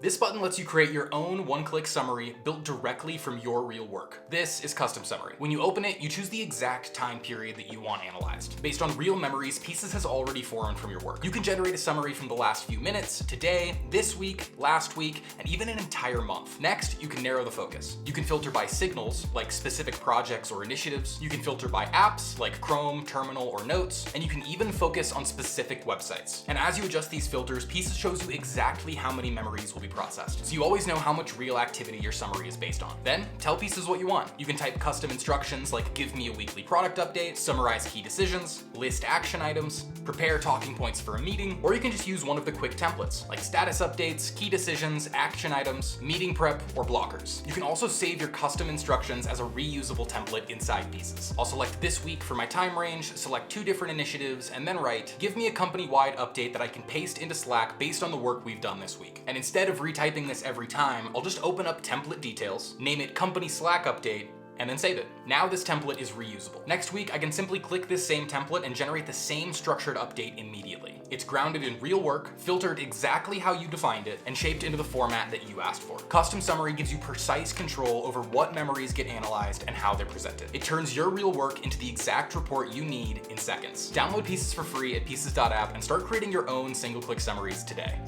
This button lets you create your own one-click summary built directly from your real work. This is Custom Summary. When you open it, you choose the exact time period that you want analyzed. Based on real memories Pieces has already formed from your work. You can generate a summary from the last few minutes, today, this week, last week, and even an entire month. Next, you can narrow the focus. You can filter by signals, like specific projects or initiatives. You can filter by apps, like Chrome, Terminal, or Notes, and you can even focus on specific websites. And as you adjust these filters, Pieces shows you exactly how many memories will be processed. So you always know how much real activity your summary is based on. Then, tell Pieces what you want. You can type custom instructions like give me a weekly product update, summarize key decisions, list action items, prepare talking points for a meeting, or you can just use one of the quick templates, like status updates, key decisions, action items, meeting prep, or blockers. You can also save your custom instructions as a reusable template inside Pieces. I'll select this week for my time range, select 2 different initiatives, and then write, give me a company-wide update that I can paste into Slack based on the work we've done this week. And instead of retyping this every time, I'll just open up template details, name it company Slack update, and then save it. Now this template is reusable. Next week, I can simply click this same template and generate the same structured update immediately. It's grounded in real work, filtered exactly how you defined it, and shaped into the format that you asked for. Custom Summary gives you precise control over what memories get analyzed and how they're presented. It turns your real work into the exact report you need in seconds. Download Pieces for free at pieces.app and start creating your own single-click summaries today.